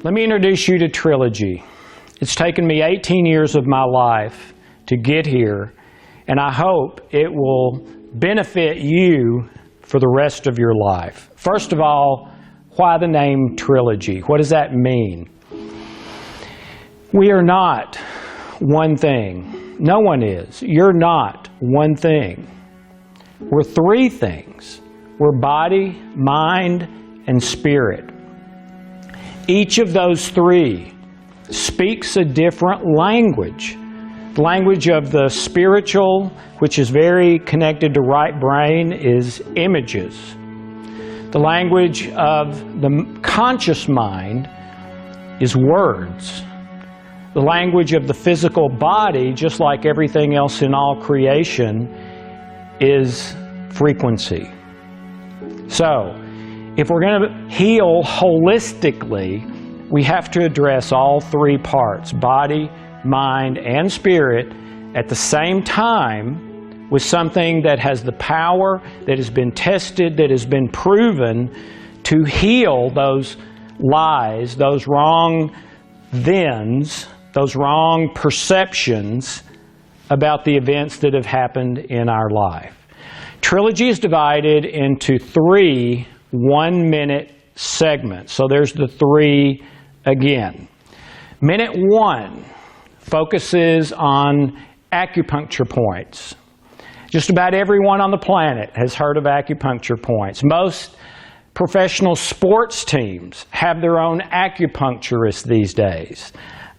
Let me introduce you to Trilogy. It's taken me 18 years of my life to get here, and I hope it will benefit you for the rest of your life. First of all, why the name Trilogy? What does that mean? We are not one thing. No one is. You're not one thing. We're three things. We're body, mind, and spirit. Each of those three speaks a different language. The language of the spiritual, which is very connected to right brain, is images. The language of the conscious mind is words. The language of the physical body, just like everything else in all creation, is frequency. So, if we're going to heal holistically, we have to address all three parts, body, mind, and spirit, at the same time with something that has the power, that has been tested, that has been proven to heal those lies, those wrong thens, those wrong perceptions about the events that have happened in our life. Trilogy is divided into 3 one-minute segments. So there's the 3 again. Minute 1 focuses on acupuncture points. Just about everyone on the planet has heard of acupuncture points. Most professional sports teams have their own acupuncturist these days.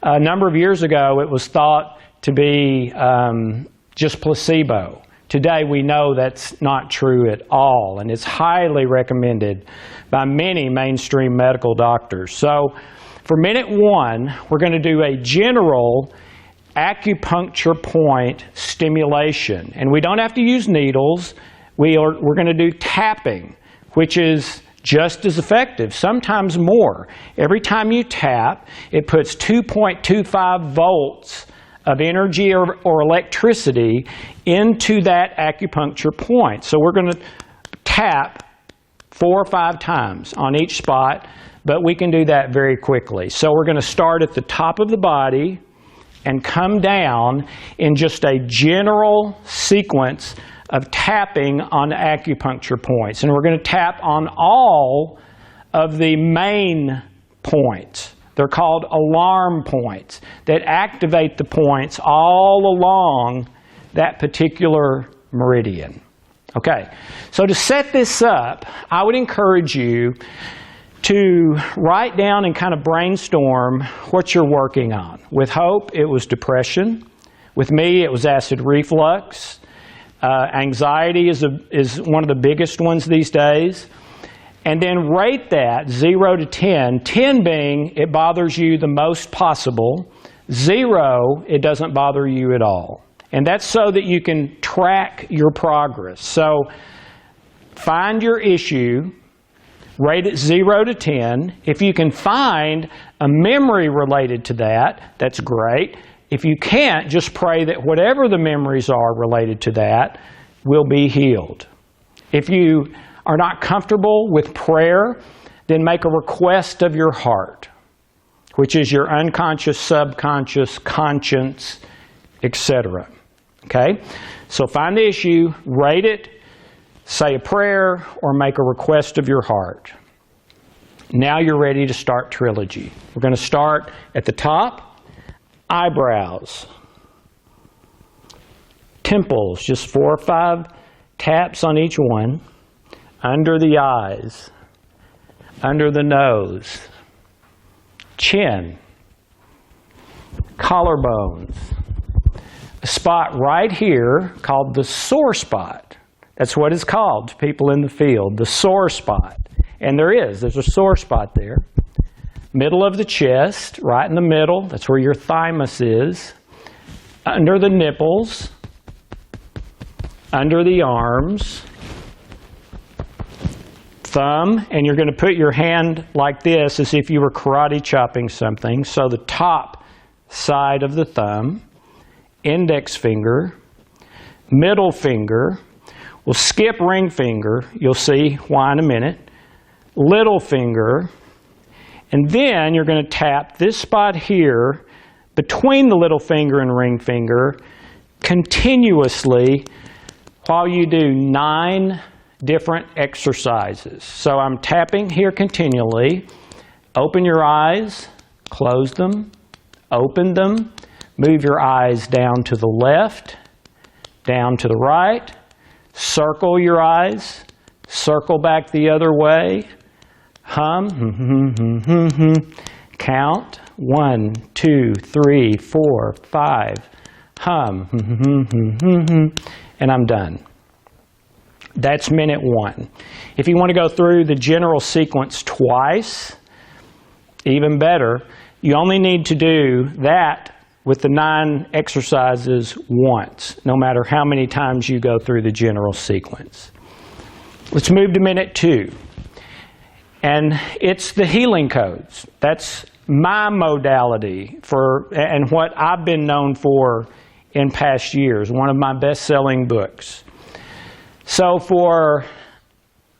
A number of years ago, it was thought to be just placebo. Today, we know that's not true at all, and it's highly recommended by many mainstream medical doctors. So, for minute 1, we're going to do a general acupuncture point stimulation. And we don't have to use needles. We're going to do tapping, which is just as effective, sometimes more. Every time you tap, it puts 2.25 volts of energy or electricity into that acupuncture point. So we're going to tap 4 or 5 times on each spot, but we can do that very quickly. So we're going to start at the top of the body and come down in just a general sequence of tapping on acupuncture points. And we're going to tap on all of the main points. They're called alarm points that activate the points all along that particular meridian. Okay, so to set this up, I would encourage you to write down and kind of brainstorm what you're working on. With Hope, it was depression. With me, it was acid reflux. Anxiety is one of the biggest ones these days. And then rate that 0 to 10, 10 being it bothers you the most possible, 0, it doesn't bother you at all. And that's so that you can track your progress. So find your issue, rate it 0 to 10. If you can find a memory related to that, that's great. If you can't, just pray that whatever the memories are related to that will be healed. If you are not comfortable with prayer, then make a request of your heart, which is your unconscious, subconscious, conscience, etc. Okay? So find the issue, rate it, say a prayer, or make a request of your heart. Now you're ready to start Trilogy. We're going to start at the top, eyebrows, temples, just 4 or 5 taps on each one, under the eyes, under the nose, chin, collarbones, a spot right here called the sore spot. That's what it's called to people in the field, the sore spot. And there's a sore spot there. Middle of the chest, right in the middle, that's where your thymus is. Under the nipples, under the arms, thumb, and you're going to put your hand like this as if you were karate chopping something. So the top side of the thumb, index finger, middle finger. We'll skip ring finger. You'll see why in a minute. Little finger. And then you're going to tap this spot here between the little finger and ring finger continuously while you do 9 different exercises. So I'm tapping here continually. Open your eyes, close them, open them, move your eyes down to the left, down to the right, circle your eyes, circle back the other way, hum, count, 1, 2, 3, 4, 5, hum, and I'm done. That's minute 1. If you want to go through the general sequence twice, even better. You only need to do that with the 9 exercises once, no matter how many times you go through the general sequence. Let's move to minute 2. And it's the healing codes. That's my modality and what I've been known for in past years, one of my best-selling books. So for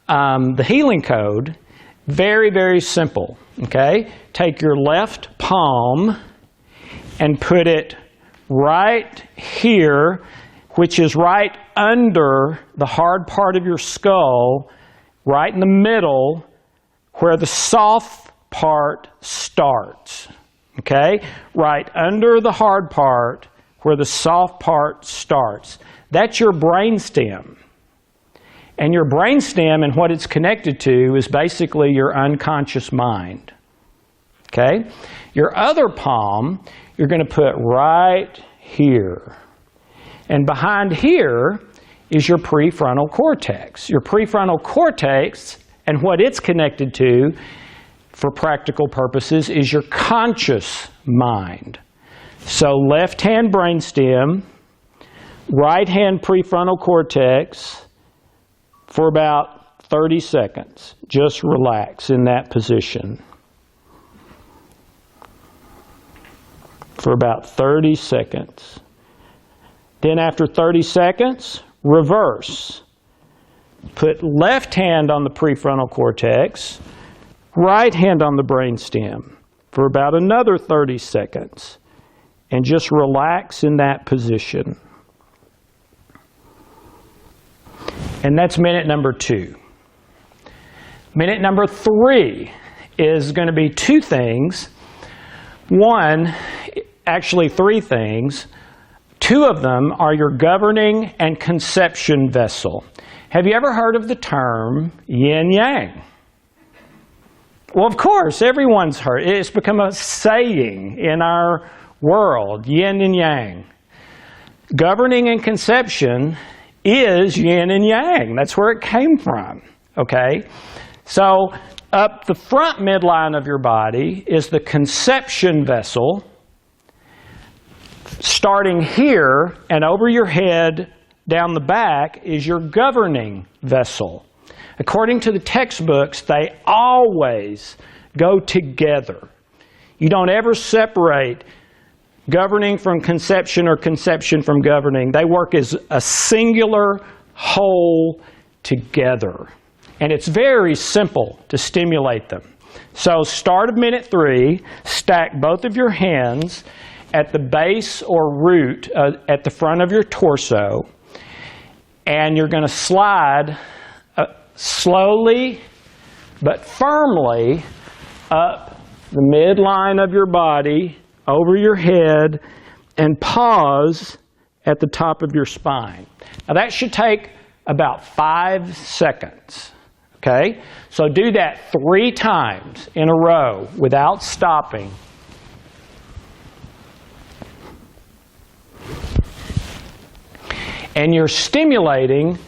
the healing code, very, very simple, okay? Take your left palm and put it right here, which is right under the hard part of your skull, right in the middle, where the soft part starts, okay? Right under the hard part, where the soft part starts. That's your brainstem. And your brainstem and what it's connected to is basically your unconscious mind. Okay? Your other palm, you're going to put right here. And behind here is your prefrontal cortex. Your prefrontal cortex and what it's connected to, for practical purposes, is your conscious mind. So left hand brainstem, right hand prefrontal cortex, for about 30 seconds. Just relax in that position. For about 30 seconds. Then after 30 seconds, reverse. Put left hand on the prefrontal cortex, right hand on the brainstem for about another 30 seconds. And just relax in that position. And that's minute number 2. Minute number 3 is going to be 2 things. One, actually 3 things. 2 of them are your governing and conception vessel. Have you ever heard of the term yin-yang? Well, of course, everyone's heard. It's become a saying in our world, yin and yang. Governing and conception is yin and yang. That's where it came from, okay? So up the front midline of your body is the conception vessel, starting here and over your head down the back is your governing vessel. According to the textbooks, they always go together. You don't ever separate governing from conception or conception from governing. They work as a singular whole together. And it's very simple to stimulate them. So start of minute 3, stack both of your hands at the base or root at the front of your torso, and you're going to slide slowly but firmly up the midline of your body, over your head, and pause at the top of your spine. Now that should take about 5 seconds. Okay? So do that 3 times in a row without stopping. And you're stimulating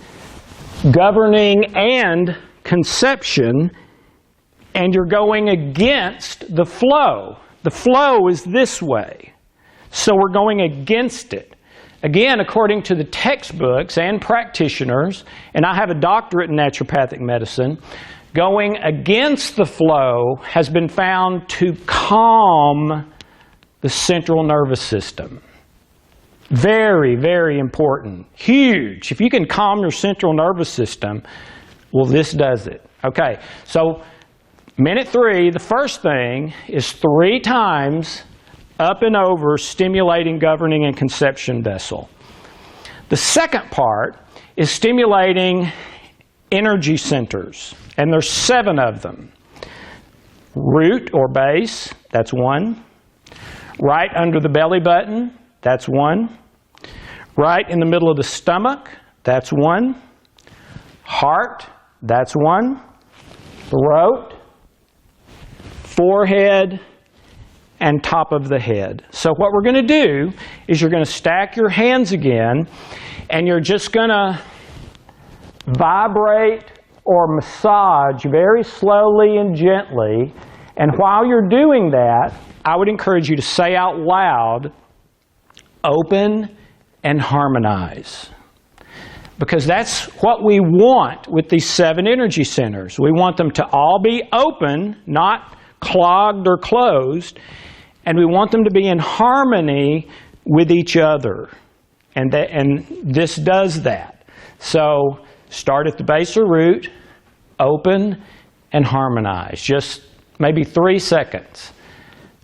governing and conception, and you're going against the flow. The flow is this way. So we're going against it. Again, according to the textbooks and practitioners, and I have a doctorate in naturopathic medicine, going against the flow has been found to calm the central nervous system. Very, very important. Huge. If you can calm your central nervous system, well, this does it. Okay, so Minute 3, the first thing is 3 times up and over stimulating governing and conception vessel. The second part is stimulating energy centers, and there's 7 of them. Root or base, that's 1. Right under the belly button, that's 1. Right in the middle of the stomach, that's 1. Heart, that's 1. Throat, forehead, and top of the head. So what we're going to do is you're going to stack your hands again, and you're just going to vibrate or massage very slowly and gently. And while you're doing that, I would encourage you to say out loud, open and harmonize. Because that's what we want with these 7 energy centers. We want them to all be open, not clogged or closed, and we want them to be in harmony with each other. And this does that. So start at the base or root, open and harmonize. Just maybe 3 seconds.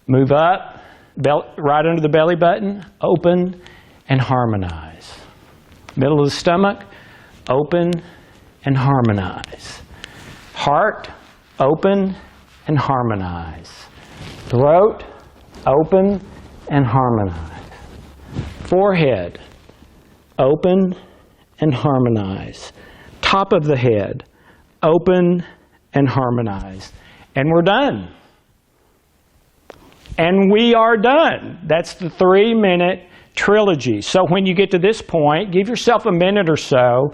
Move up, right under the belly button, open and harmonize. Middle of the stomach, open and harmonize. Heart, open and harmonize. Throat, open and harmonize. Forehead, open and harmonize. Top of the head, open and harmonize. And we're done. And we are done. That's the 3-minute trilogy. So when you get to this point, give yourself a minute or so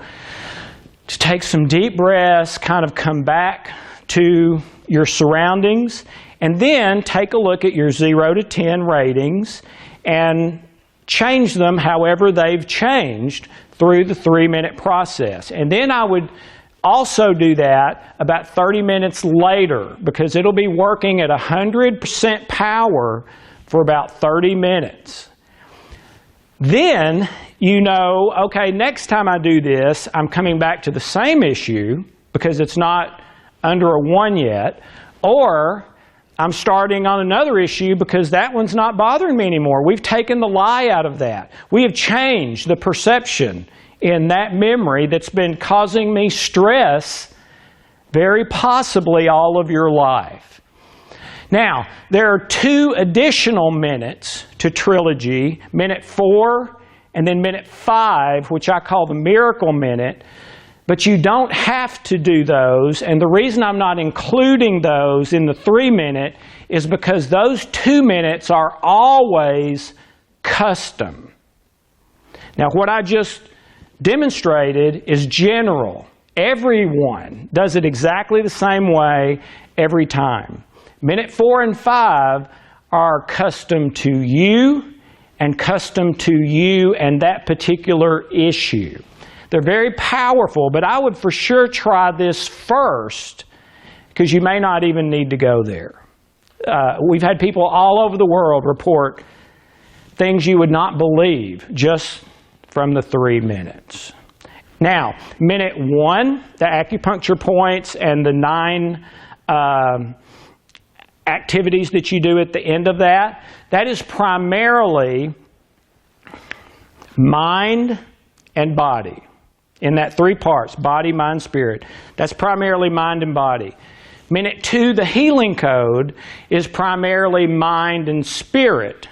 to take some deep breaths, kind of come back to your surroundings, and then take a look at your 0 to 10 ratings and change them however they've changed through the 3-minute process. And then I would also do that about 30 minutes later, because it'll be working at 100% power for about 30 minutes. Then you know, okay, next time I do this, I'm coming back to the same issue because it's not under a 1 yet, or I'm starting on another issue because that one's not bothering me anymore. We've taken the lie out of that. We have changed the perception in that memory that's been causing me stress, very possibly all of your life. Now, there are 2 additional minutes to Trilogy, minute 4 and then minute 5, which I call the miracle minute. But you don't have to do those, and the reason I'm not including those in the 3-minute is because those 2 minutes are always custom. Now, what I just demonstrated is general. Everyone does it exactly the same way every time. Minute 4 and 5 are custom to you and custom to you and that particular issue. They're very powerful, but I would for sure try this first because you may not even need to go there. We've had people all over the world report things you would not believe just from the 3 minutes. Now, minute 1, the acupuncture points and the 9 activities that you do at the end of that, that is primarily mind and body. In that 3 parts, body, mind, spirit. That's primarily mind and body. Minute 2, the healing code, is primarily mind and spirit.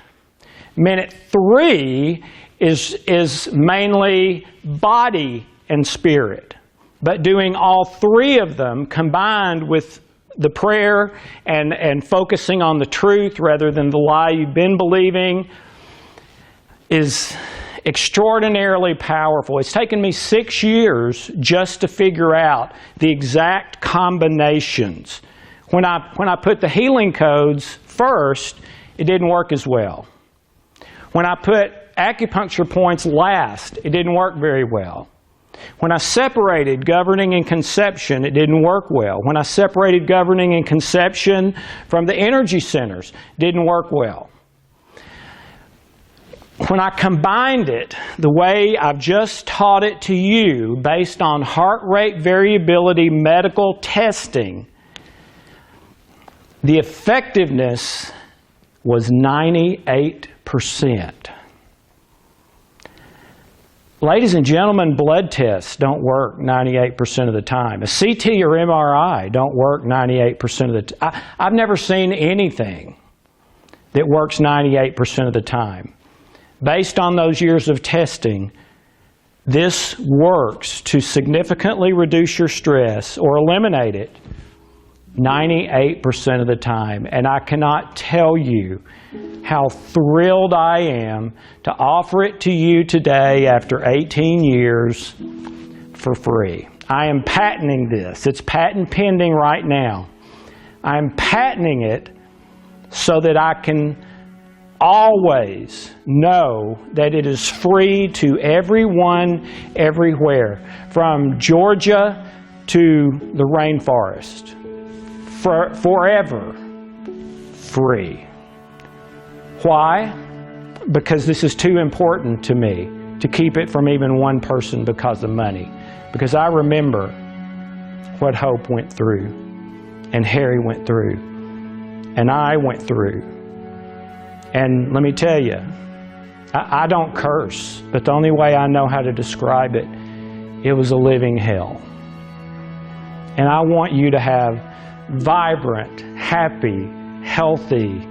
Minute 3 is mainly body and spirit. But doing all 3 of them combined with the prayer and focusing on the truth rather than the lie you've been believing is extraordinarily powerful. It's taken me 6 years just to figure out the exact combinations. When I put the healing codes first, it didn't work as well. When I put acupuncture points last, it didn't work very well. When I separated governing and conception, it didn't work well. When I separated governing and conception from the energy centers, it didn't work well. When I combined it the way I've just taught it to you based on heart rate variability medical testing, The effectiveness was 98%. Ladies and gentlemen, blood tests don't work 98% of the time. A CT or MRI don't work 98% of the time. I've never seen anything that works 98% of the time. Based on those years of testing, this works to significantly reduce your stress or eliminate it 98% of the time. And I cannot tell you how thrilled I am to offer it to you today after 18 years for free. I am patenting this. It's patent pending right now. I'm patenting it so that I can always know that it is free to everyone, everywhere, from Georgia to the rainforest. Forever free. Why? Because this is too important to me to keep it from even one person because of money. Because I remember what Hope went through, and Harry went through, and I went through. And let me tell you, I don't curse, but the only way I know how to describe it, it was a living hell. And I want you to have vibrant, happy, healthy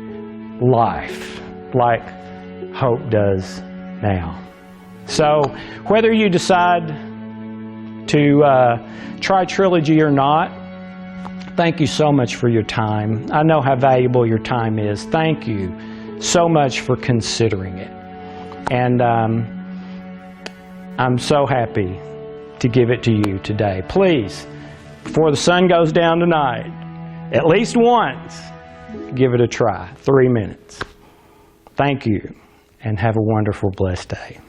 life like Hope does now. So whether you decide to try Trilogy or not, thank you so much for your time. I know how valuable your time is. Thank you so much for considering it. And I'm so happy to give it to you today. Please, before the sun goes down tonight, at least once, give it a try. 3 minutes. Thank you, and have a wonderful, blessed day.